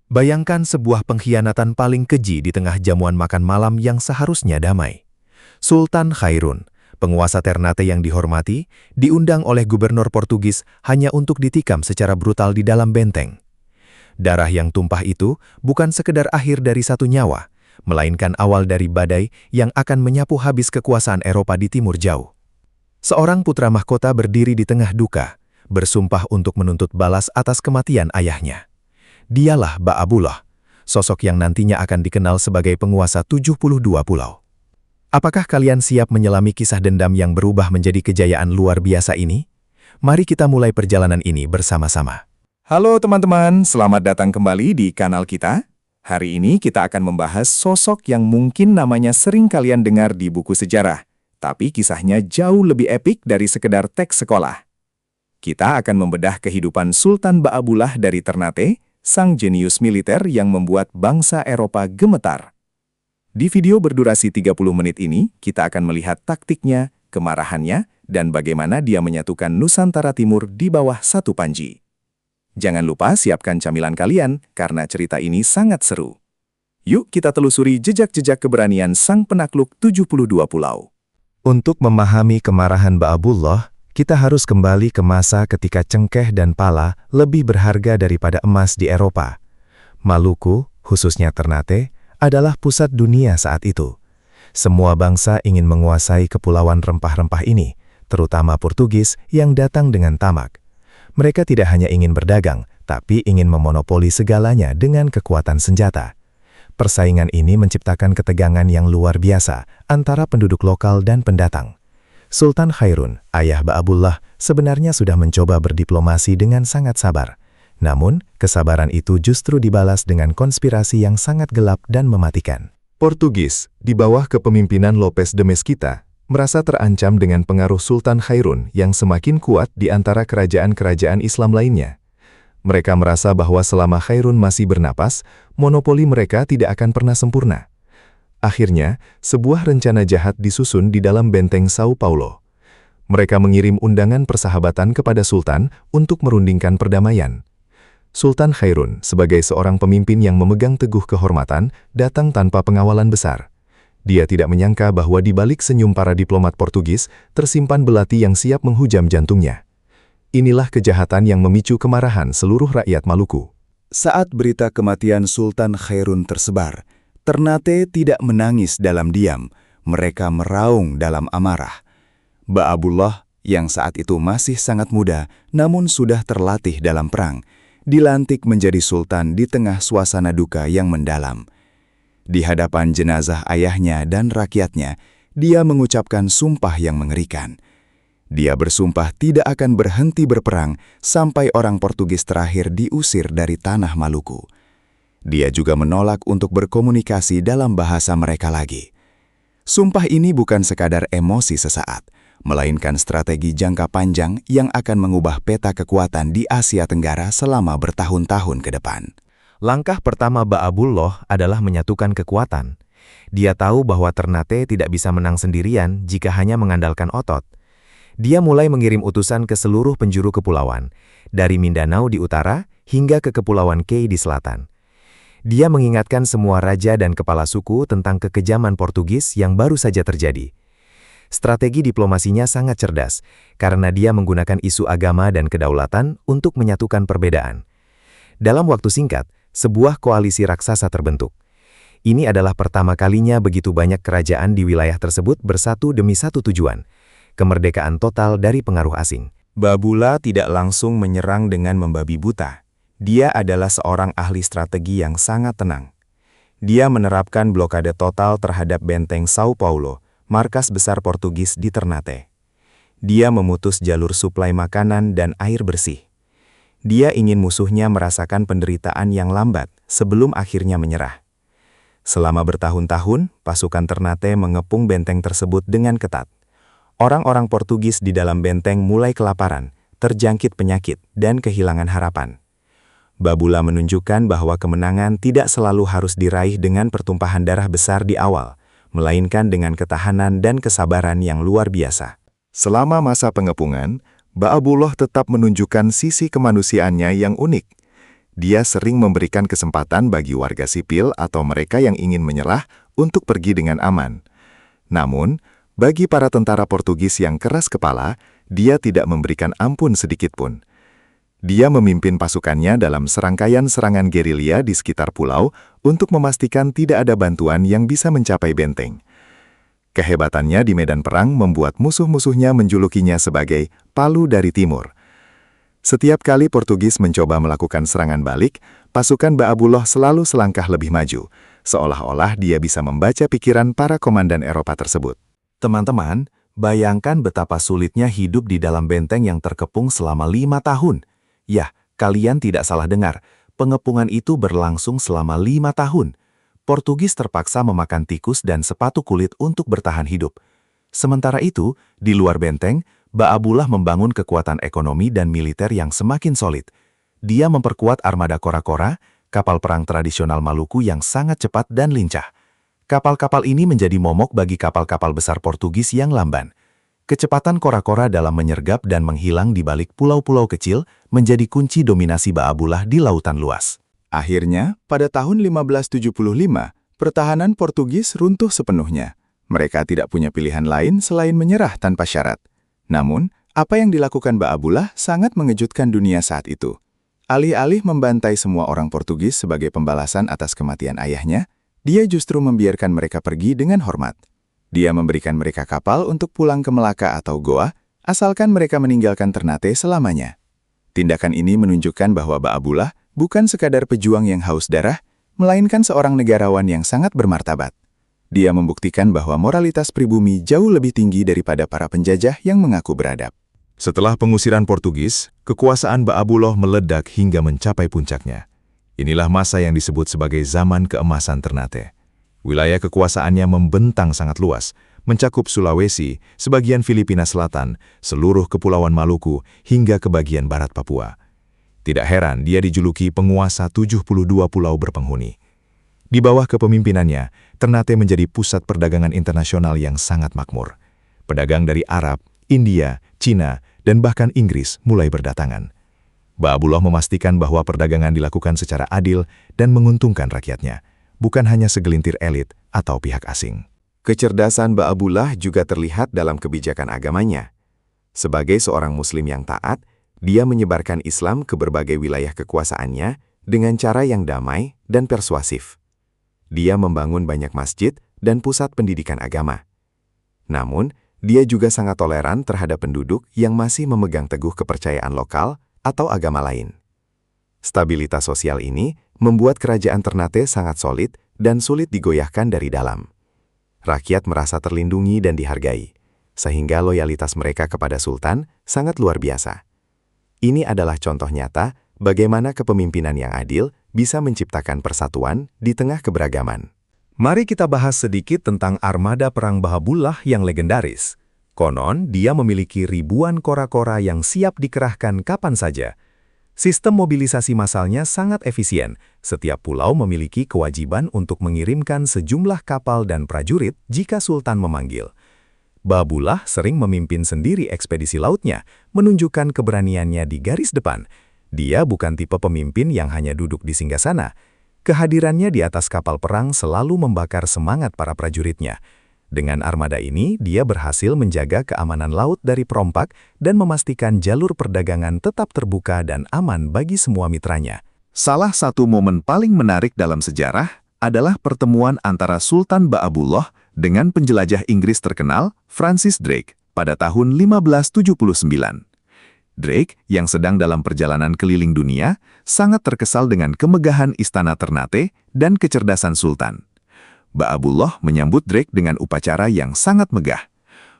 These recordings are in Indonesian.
Bayangkan sebuah pengkhianatan paling keji di tengah jamuan makan malam yang seharusnya damai. Sultan Khairun, penguasa Ternate yang dihormati, diundang oleh gubernur Portugis hanya untuk ditikam secara brutal di dalam benteng. Darah yang tumpah itu bukan sekedar akhir dari satu nyawa, melainkan awal dari badai yang akan menyapu habis kekuasaan Eropa di timur jauh. Seorang putra mahkota berdiri di tengah duka, bersumpah untuk menuntut balas atas kematian ayahnya. Dialah Ba'abullah, sosok yang nantinya akan dikenal sebagai penguasa 72 pulau. Apakah kalian siap menyelami kisah dendam yang berubah menjadi kejayaan luar biasa ini? Mari kita mulai perjalanan ini bersama-sama. Halo teman-teman, selamat datang kembali di kanal kita. Hari ini kita akan membahas sosok yang mungkin namanya sering kalian dengar di buku sejarah, tapi kisahnya jauh lebih epik dari sekedar teks sekolah. Kita akan membedah kehidupan Sultan Ba'abullah dari Ternate, sang jenius militer yang membuat bangsa Eropa gemetar. Di video berdurasi 30 menit ini, kita akan melihat taktiknya, kemarahannya, dan bagaimana dia menyatukan Nusantara Timur di bawah satu panji. Jangan lupa siapkan camilan kalian, karena cerita ini sangat seru. Yuk kita telusuri jejak-jejak keberanian sang penakluk 72 pulau. Untuk memahami kemarahan Ba'abullah, kita harus kembali ke masa ketika cengkeh dan pala lebih berharga daripada emas di Eropa. Maluku, khususnya Ternate, adalah pusat dunia saat itu. Semua bangsa ingin menguasai kepulauan rempah-rempah ini, terutama Portugis yang datang dengan tamak. Mereka tidak hanya ingin berdagang, tapi ingin memonopoli segalanya dengan kekuatan senjata. Persaingan ini menciptakan ketegangan yang luar biasa antara penduduk lokal dan pendatang. Sultan Khairun, ayah Ba'abullah, sebenarnya sudah mencoba berdiplomasi dengan sangat sabar. Namun, kesabaran itu justru dibalas dengan konspirasi yang sangat gelap dan mematikan. Portugis, di bawah kepemimpinan Lopes de Mesquita, merasa terancam dengan pengaruh Sultan Khairun yang semakin kuat di antara kerajaan-kerajaan Islam lainnya. Mereka merasa bahwa selama Khairun masih bernapas, monopoli mereka tidak akan pernah sempurna. Akhirnya, sebuah rencana jahat disusun di dalam benteng Sao Paulo. Mereka mengirim undangan persahabatan kepada Sultan untuk merundingkan perdamaian. Sultan Khairun, sebagai seorang pemimpin yang memegang teguh kehormatan, datang tanpa pengawalan besar. Dia tidak menyangka bahwa di balik senyum para diplomat Portugis tersimpan belati yang siap menghujam jantungnya. Inilah kejahatan yang memicu kemarahan seluruh rakyat Maluku. Saat berita kematian Sultan Khairun tersebar, Ternate tidak menangis dalam diam, mereka meraung dalam amarah. Ba'abullah, yang saat itu masih sangat muda, namun sudah terlatih dalam perang, dilantik menjadi sultan di tengah suasana duka yang mendalam. Di hadapan jenazah ayahnya dan rakyatnya, dia mengucapkan sumpah yang mengerikan. Dia bersumpah tidak akan berhenti berperang sampai orang Portugis terakhir diusir dari tanah Maluku. Dia juga menolak untuk berkomunikasi dalam bahasa mereka lagi. Sumpah ini bukan sekadar emosi sesaat, melainkan strategi jangka panjang yang akan mengubah peta kekuatan di Asia Tenggara selama bertahun-tahun ke depan. Langkah pertama Ba'abullah adalah menyatukan kekuatan. Dia tahu bahwa Ternate tidak bisa menang sendirian jika hanya mengandalkan otot. Dia mulai mengirim utusan ke seluruh penjuru kepulauan, dari Mindanao di utara hingga ke Kepulauan Kei di selatan. Dia mengingatkan semua raja dan kepala suku tentang kekejaman Portugis yang baru saja terjadi. Strategi diplomasinya sangat cerdas, karena dia menggunakan isu agama dan kedaulatan untuk menyatukan perbedaan. Dalam waktu singkat, sebuah koalisi raksasa terbentuk. Ini adalah pertama kalinya begitu banyak kerajaan di wilayah tersebut bersatu demi satu tujuan, kemerdekaan total dari pengaruh asing. Ba'abullah tidak langsung menyerang dengan membabi buta. Dia adalah seorang ahli strategi yang sangat tenang. Dia menerapkan blokade total terhadap benteng Sao Paulo, markas besar Portugis di Ternate. Dia memutus jalur suplai makanan dan air bersih. Dia ingin musuhnya merasakan penderitaan yang lambat sebelum akhirnya menyerah. Selama bertahun-tahun, pasukan Ternate mengepung benteng tersebut dengan ketat. Orang-orang Portugis di dalam benteng mulai kelaparan, terjangkit penyakit, dan kehilangan harapan. Ba'abullah menunjukkan bahwa kemenangan tidak selalu harus diraih dengan pertumpahan darah besar di awal, melainkan dengan ketahanan dan kesabaran yang luar biasa. Selama masa pengepungan, Ba'abullah tetap menunjukkan sisi kemanusiaannya yang unik. Dia sering memberikan kesempatan bagi warga sipil atau mereka yang ingin menyerah untuk pergi dengan aman. Namun, bagi para tentara Portugis yang keras kepala, dia tidak memberikan ampun sedikit pun. Dia memimpin pasukannya dalam serangkaian serangan gerilya di sekitar pulau untuk memastikan tidak ada bantuan yang bisa mencapai benteng. Kehebatannya di medan perang membuat musuh-musuhnya menjulukinya sebagai Palu dari Timur. Setiap kali Portugis mencoba melakukan serangan balik, pasukan Ba'abullah selalu selangkah lebih maju, seolah-olah dia bisa membaca pikiran para komandan Eropa tersebut. Teman-teman, bayangkan betapa sulitnya hidup di dalam benteng yang terkepung selama 5 tahun. Ya, kalian tidak salah dengar, pengepungan itu berlangsung selama 5 tahun. Portugis terpaksa memakan tikus dan sepatu kulit untuk bertahan hidup. Sementara itu, di luar benteng, Ba'abullah membangun kekuatan ekonomi dan militer yang semakin solid. Dia memperkuat armada kora-kora, kapal perang tradisional Maluku yang sangat cepat dan lincah. Kapal-kapal ini menjadi momok bagi kapal-kapal besar Portugis yang lamban. Kecepatan kora-kora dalam menyergap dan menghilang di balik pulau-pulau kecil menjadi kunci dominasi Ba'abullah di lautan luas. Akhirnya, pada tahun 1575, pertahanan Portugis runtuh sepenuhnya. Mereka tidak punya pilihan lain selain menyerah tanpa syarat. Namun, apa yang dilakukan Ba'abullah sangat mengejutkan dunia saat itu. Alih-alih membantai semua orang Portugis sebagai pembalasan atas kematian ayahnya, dia justru membiarkan mereka pergi dengan hormat. Dia memberikan mereka kapal untuk pulang ke Melaka atau Goa, asalkan mereka meninggalkan Ternate selamanya. Tindakan ini menunjukkan bahwa Ba'abullah bukan sekadar pejuang yang haus darah, melainkan seorang negarawan yang sangat bermartabat. Dia membuktikan bahwa moralitas pribumi jauh lebih tinggi daripada para penjajah yang mengaku beradab. Setelah pengusiran Portugis, kekuasaan Ba'abullah meledak hingga mencapai puncaknya. Inilah masa yang disebut sebagai zaman keemasan Ternate. Wilayah kekuasaannya membentang sangat luas, mencakup Sulawesi, sebagian Filipina Selatan, seluruh kepulauan Maluku, hingga ke bagian barat Papua. Tidak heran dia dijuluki penguasa 72 pulau berpenghuni. Di bawah kepemimpinannya, Ternate menjadi pusat perdagangan internasional yang sangat makmur. Pedagang dari Arab, India, Cina, dan bahkan Inggris mulai berdatangan. Ba'abullah memastikan bahwa perdagangan dilakukan secara adil dan menguntungkan rakyatnya, bukan hanya segelintir elit atau pihak asing. Kecerdasan Ba'abullah juga terlihat dalam kebijakan agamanya. Sebagai seorang Muslim yang taat, dia menyebarkan Islam ke berbagai wilayah kekuasaannya dengan cara yang damai dan persuasif. Dia membangun banyak masjid dan pusat pendidikan agama. Namun, dia juga sangat toleran terhadap penduduk yang masih memegang teguh kepercayaan lokal atau agama lain. Stabilitas sosial ini membuat kerajaan Ternate sangat solid dan sulit digoyahkan dari dalam. Rakyat merasa terlindungi dan dihargai, sehingga loyalitas mereka kepada Sultan sangat luar biasa. Ini adalah contoh nyata bagaimana kepemimpinan yang adil bisa menciptakan persatuan di tengah keberagaman. Mari kita bahas sedikit tentang armada perang Ba'abullah yang legendaris. Konon, dia memiliki ribuan kora-kora yang siap dikerahkan kapan saja. Sistem mobilisasi massalnya sangat efisien. Setiap pulau memiliki kewajiban untuk mengirimkan sejumlah kapal dan prajurit jika Sultan memanggil. Ba'abullah sering memimpin sendiri ekspedisi lautnya, menunjukkan keberaniannya di garis depan. Dia bukan tipe pemimpin yang hanya duduk di singgasana. Kehadirannya di atas kapal perang selalu membakar semangat para prajuritnya. Dengan armada ini, dia berhasil menjaga keamanan laut dari perompak dan memastikan jalur perdagangan tetap terbuka dan aman bagi semua mitranya. Salah satu momen paling menarik dalam sejarah adalah pertemuan antara Sultan Ba'abullah dengan penjelajah Inggris terkenal Francis Drake pada tahun 1579. Drake, yang sedang dalam perjalanan keliling dunia, sangat terkesal dengan kemegahan istana Ternate dan kecerdasan Sultan. Ba'abullah menyambut Drake dengan upacara yang sangat megah.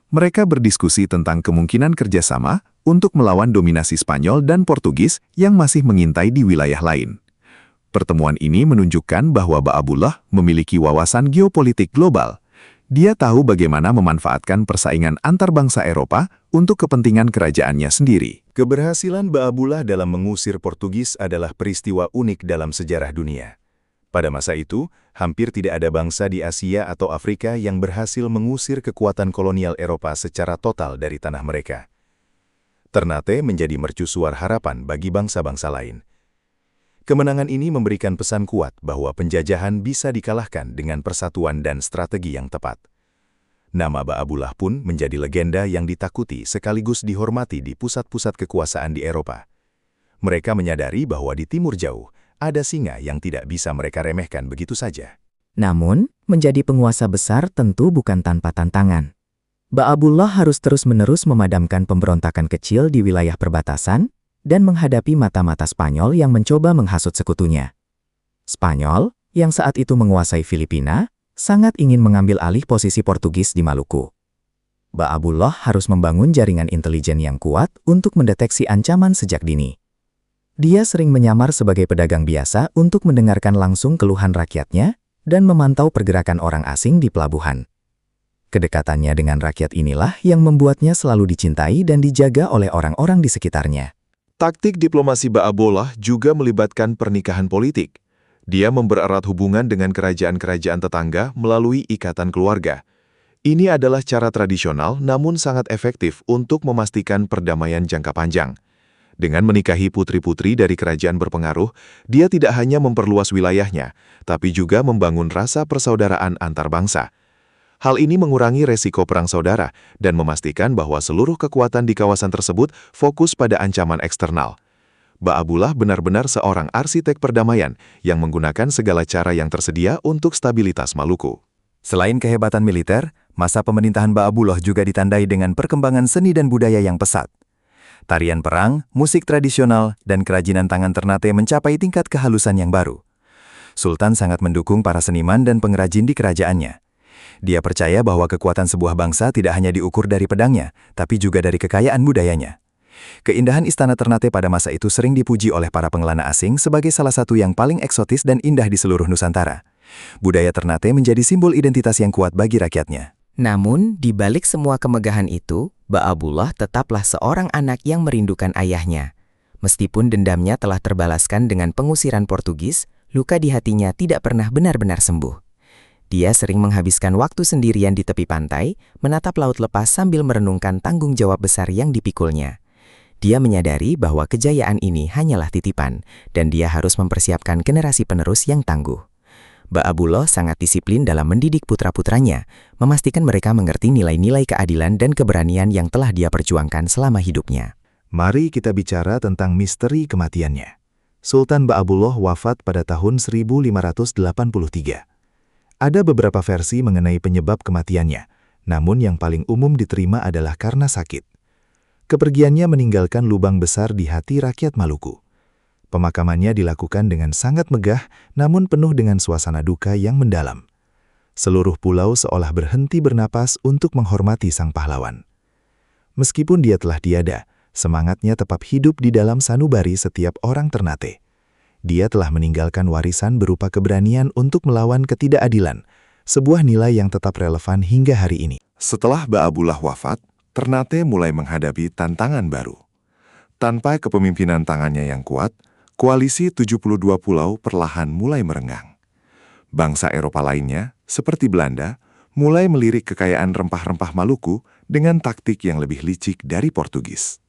Mereka berdiskusi tentang kemungkinan kerjasama untuk melawan dominasi Spanyol dan Portugis yang masih mengintai di wilayah lain. Pertemuan ini menunjukkan bahwa Ba'abullah memiliki wawasan geopolitik global. Dia tahu bagaimana memanfaatkan persaingan antar bangsa Eropa untuk kepentingan kerajaannya sendiri. Keberhasilan Ba'abullah dalam mengusir Portugis adalah peristiwa unik dalam sejarah dunia. Pada masa itu, hampir tidak ada bangsa di Asia atau Afrika yang berhasil mengusir kekuatan kolonial Eropa secara total dari tanah mereka. Ternate menjadi mercusuar harapan bagi bangsa-bangsa lain. Kemenangan ini memberikan pesan kuat bahwa penjajahan bisa dikalahkan dengan persatuan dan strategi yang tepat. Nama Ba'abullah pun menjadi legenda yang ditakuti sekaligus dihormati di pusat-pusat kekuasaan di Eropa. Mereka menyadari bahwa di timur jauh, ada singa yang tidak bisa mereka remehkan begitu saja. Namun, menjadi penguasa besar tentu bukan tanpa tantangan. Ba'abullah harus terus-menerus memadamkan pemberontakan kecil di wilayah perbatasan dan menghadapi mata-mata Spanyol yang mencoba menghasut sekutunya. Spanyol, yang saat itu menguasai Filipina, sangat ingin mengambil alih posisi Portugis di Maluku. Ba'abullah harus membangun jaringan intelijen yang kuat untuk mendeteksi ancaman sejak dini. Dia sering menyamar sebagai pedagang biasa untuk mendengarkan langsung keluhan rakyatnya dan memantau pergerakan orang asing di pelabuhan. Kedekatannya dengan rakyat inilah yang membuatnya selalu dicintai dan dijaga oleh orang-orang di sekitarnya. Taktik diplomasi Ba'abullah juga melibatkan pernikahan politik. Dia mempererat hubungan dengan kerajaan-kerajaan tetangga melalui ikatan keluarga. Ini adalah cara tradisional namun sangat efektif untuk memastikan perdamaian jangka panjang. Dengan menikahi putri-putri dari kerajaan berpengaruh, dia tidak hanya memperluas wilayahnya, tapi juga membangun rasa persaudaraan antar bangsa. Hal ini mengurangi resiko perang saudara dan memastikan bahwa seluruh kekuatan di kawasan tersebut fokus pada ancaman eksternal. Ba'abullah benar-benar seorang arsitek perdamaian yang menggunakan segala cara yang tersedia untuk stabilitas Maluku. Selain kehebatan militer, masa pemerintahan Ba'abullah juga ditandai dengan perkembangan seni dan budaya yang pesat. Tarian perang, musik tradisional, dan kerajinan tangan Ternate mencapai tingkat kehalusan yang baru. Sultan sangat mendukung para seniman dan pengrajin di kerajaannya. Dia percaya bahwa kekuatan sebuah bangsa tidak hanya diukur dari pedangnya, tapi juga dari kekayaan budayanya. Keindahan istana Ternate pada masa itu sering dipuji oleh para pengelana asing sebagai salah satu yang paling eksotis dan indah di seluruh Nusantara. Budaya Ternate menjadi simbol identitas yang kuat bagi rakyatnya. Namun, di balik semua kemegahan itu, Ba'abullah tetaplah seorang anak yang merindukan ayahnya. Meskipun dendamnya telah terbalaskan dengan pengusiran Portugis, luka di hatinya tidak pernah benar-benar sembuh. Dia sering menghabiskan waktu sendirian di tepi pantai, menatap laut lepas sambil merenungkan tanggung jawab besar yang dipikulnya. Dia menyadari bahwa kejayaan ini hanyalah titipan, dan dia harus mempersiapkan generasi penerus yang tangguh. Ba'abullah sangat disiplin dalam mendidik putra-putranya, memastikan mereka mengerti nilai-nilai keadilan dan keberanian yang telah dia perjuangkan selama hidupnya. Mari kita bicara tentang misteri kematiannya. Sultan Ba'abullah wafat pada tahun 1583. Ada beberapa versi mengenai penyebab kematiannya, namun yang paling umum diterima adalah karena sakit. Kepergiannya meninggalkan lubang besar di hati rakyat Maluku. Pemakamannya dilakukan dengan sangat megah, namun penuh dengan suasana duka yang mendalam. Seluruh pulau seolah berhenti bernapas untuk menghormati sang pahlawan. Meskipun dia telah tiada, semangatnya tetap hidup di dalam sanubari setiap orang Ternate. Dia telah meninggalkan warisan berupa keberanian untuk melawan ketidakadilan, sebuah nilai yang tetap relevan hingga hari ini. Setelah Ba'abullah wafat, Ternate mulai menghadapi tantangan baru. Tanpa kepemimpinan tangannya yang kuat, koalisi 72 pulau perlahan mulai merenggang. Bangsa Eropa lainnya, seperti Belanda, mulai melirik kekayaan rempah-rempah Maluku dengan taktik yang lebih licik dari Portugis.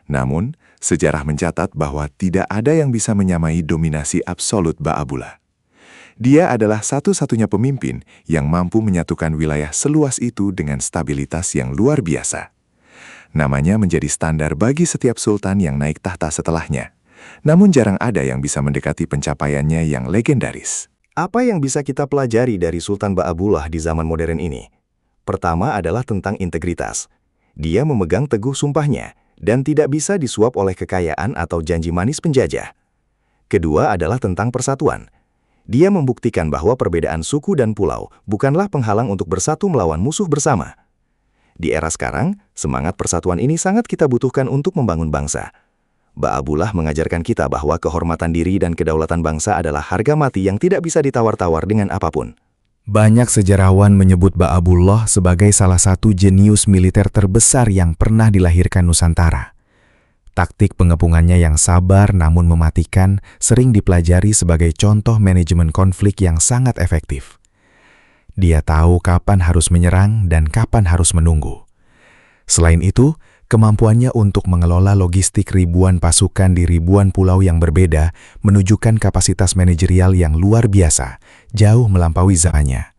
Namun, sejarah mencatat bahwa tidak ada yang bisa menyamai dominasi absolut Ba'abullah. Dia adalah satu-satunya pemimpin yang mampu menyatukan wilayah seluas itu dengan stabilitas yang luar biasa. Namanya menjadi standar bagi setiap sultan yang naik tahta setelahnya. Namun jarang ada yang bisa mendekati pencapaiannya yang legendaris. Apa yang bisa kita pelajari dari Sultan Ba'abullah di zaman modern ini? Pertama adalah tentang integritas. Dia memegang teguh sumpahnya dan tidak bisa disuap oleh kekayaan atau janji manis penjajah. Kedua adalah tentang persatuan. Dia membuktikan bahwa perbedaan suku dan pulau bukanlah penghalang untuk bersatu melawan musuh bersama. Di era sekarang, semangat persatuan ini sangat kita butuhkan untuk membangun bangsa. Ba'abullah mengajarkan kita bahwa kehormatan diri dan kedaulatan bangsa adalah harga mati yang tidak bisa ditawar-tawar dengan apapun. Banyak sejarawan menyebut Ba'abullah sebagai salah satu jenius militer terbesar yang pernah dilahirkan Nusantara. Taktik pengepungannya yang sabar namun mematikan sering dipelajari sebagai contoh manajemen konflik yang sangat efektif. Dia tahu kapan harus menyerang dan kapan harus menunggu. Selain itu, Kemampuannya untuk mengelola logistik ribuan pasukan di ribuan pulau yang berbeda menunjukkan kapasitas manajerial yang luar biasa, jauh melampaui zamannya.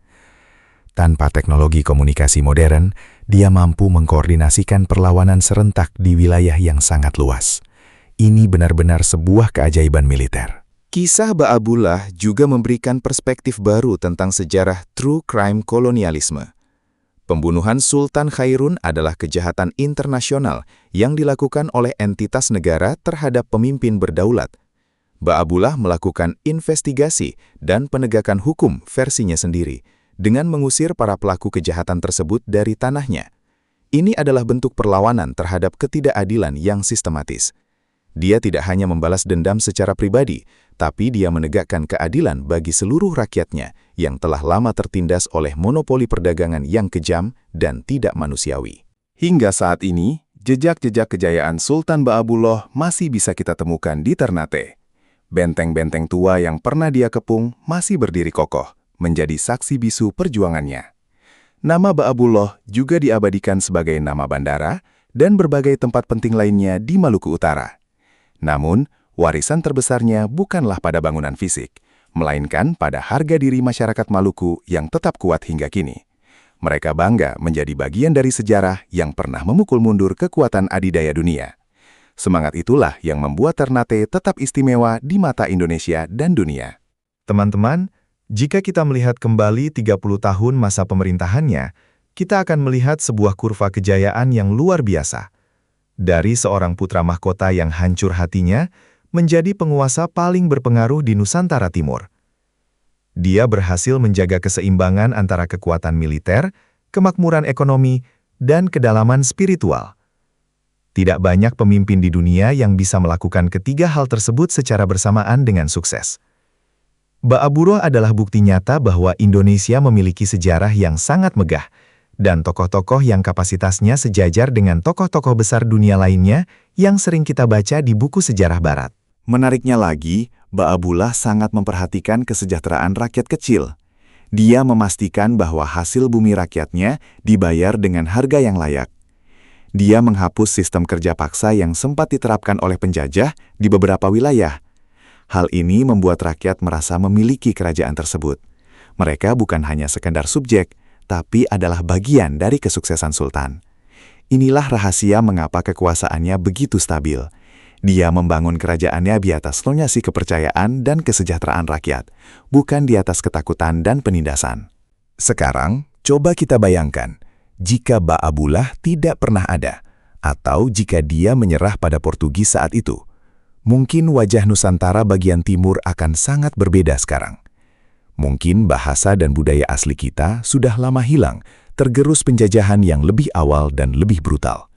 Tanpa teknologi komunikasi modern, dia mampu mengkoordinasikan perlawanan serentak di wilayah yang sangat luas. Ini benar-benar sebuah keajaiban militer. Kisah Ba'abullah juga memberikan perspektif baru tentang sejarah true crime kolonialisme. Pembunuhan Sultan Khairun adalah kejahatan internasional yang dilakukan oleh entitas negara terhadap pemimpin berdaulat. Ba'abullah melakukan investigasi dan penegakan hukum versinya sendiri dengan mengusir para pelaku kejahatan tersebut dari tanahnya. Ini adalah bentuk perlawanan terhadap ketidakadilan yang sistematis. Dia tidak hanya membalas dendam secara pribadi, tapi dia menegakkan keadilan bagi seluruh rakyatnya yang telah lama tertindas oleh monopoli perdagangan yang kejam dan tidak manusiawi. Hingga saat ini, jejak-jejak kejayaan Sultan Ba'abullah masih bisa kita temukan di Ternate. Benteng-benteng tua yang pernah dia kepung masih berdiri kokoh, menjadi saksi bisu perjuangannya. Nama Ba'abullah juga diabadikan sebagai nama bandara dan berbagai tempat penting lainnya di Maluku Utara. Namun, warisan terbesarnya bukanlah pada bangunan fisik, melainkan pada harga diri masyarakat Maluku yang tetap kuat hingga kini. Mereka bangga menjadi bagian dari sejarah yang pernah memukul mundur kekuatan adidaya dunia. Semangat itulah yang membuat Ternate tetap istimewa di mata Indonesia dan dunia. Teman-teman, jika kita melihat kembali 30 tahun masa pemerintahannya, kita akan melihat sebuah kurva kejayaan yang luar biasa. Dari seorang putra mahkota yang hancur hatinya, menjadi penguasa paling berpengaruh di Nusantara Timur. Dia berhasil menjaga keseimbangan antara kekuatan militer, kemakmuran ekonomi, dan kedalaman spiritual. Tidak banyak pemimpin di dunia yang bisa melakukan ketiga hal tersebut secara bersamaan dengan sukses. Ba'abullah adalah bukti nyata bahwa Indonesia memiliki sejarah yang sangat megah, dan tokoh-tokoh yang kapasitasnya sejajar dengan tokoh-tokoh besar dunia lainnya yang sering kita baca di buku sejarah Barat. Menariknya lagi, Ba'abullah sangat memperhatikan kesejahteraan rakyat kecil. Dia memastikan bahwa hasil bumi rakyatnya dibayar dengan harga yang layak. Dia menghapus sistem kerja paksa yang sempat diterapkan oleh penjajah di beberapa wilayah. Hal ini membuat rakyat merasa memiliki kerajaan tersebut. Mereka bukan hanya sekadar subjek, tapi adalah bagian dari kesuksesan Sultan. Inilah rahasia mengapa kekuasaannya begitu stabil. Dia membangun kerajaannya di atas fondasi kepercayaan dan kesejahteraan rakyat, bukan di atas ketakutan dan penindasan. Sekarang, coba kita bayangkan, jika Ba'abullah tidak pernah ada, atau jika dia menyerah pada Portugis saat itu, mungkin wajah Nusantara bagian timur akan sangat berbeda sekarang. Mungkin bahasa dan budaya asli kita sudah lama hilang, tergerus penjajahan yang lebih awal dan lebih brutal.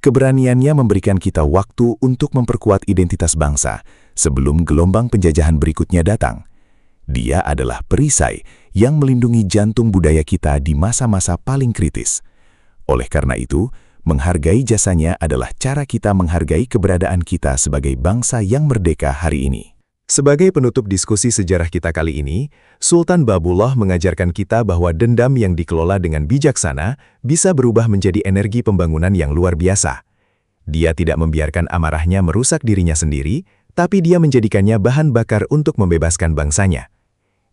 Keberaniannya memberikan kita waktu untuk memperkuat identitas bangsa sebelum gelombang penjajahan berikutnya datang. Dia adalah perisai yang melindungi jantung budaya kita di masa-masa paling kritis. Oleh karena itu, menghargai jasanya adalah cara kita menghargai keberadaan kita sebagai bangsa yang merdeka hari ini. Sebagai penutup diskusi sejarah kita kali ini, Sultan Ba'abullah mengajarkan kita bahwa dendam yang dikelola dengan bijaksana bisa berubah menjadi energi pembangunan yang luar biasa. Dia tidak membiarkan amarahnya merusak dirinya sendiri, tapi dia menjadikannya bahan bakar untuk membebaskan bangsanya.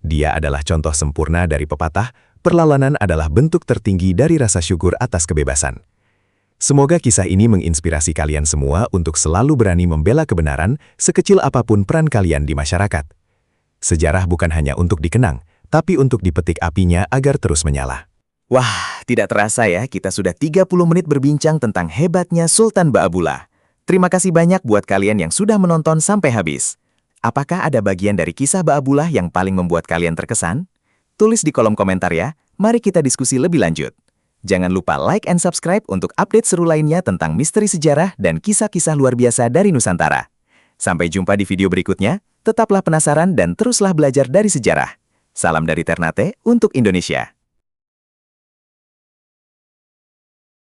Dia adalah contoh sempurna dari pepatah, perlawanan adalah bentuk tertinggi dari rasa syukur atas kebebasan. Semoga kisah ini menginspirasi kalian semua untuk selalu berani membela kebenaran sekecil apapun peran kalian di masyarakat. Sejarah bukan hanya untuk dikenang, tapi untuk dipetik apinya agar terus menyala. Wah, tidak terasa ya, kita sudah 30 menit berbincang tentang hebatnya Sultan Ba'abullah. Terima kasih banyak buat kalian yang sudah menonton sampai habis. Apakah ada bagian dari kisah Ba'abullah yang paling membuat kalian terkesan? Tulis di kolom komentar ya, mari kita diskusi lebih lanjut. Jangan lupa like and subscribe untuk update seru lainnya tentang misteri sejarah dan kisah-kisah luar biasa dari Nusantara. Sampai jumpa di video berikutnya, tetaplah penasaran dan teruslah belajar dari sejarah. Salam dari Ternate untuk Indonesia.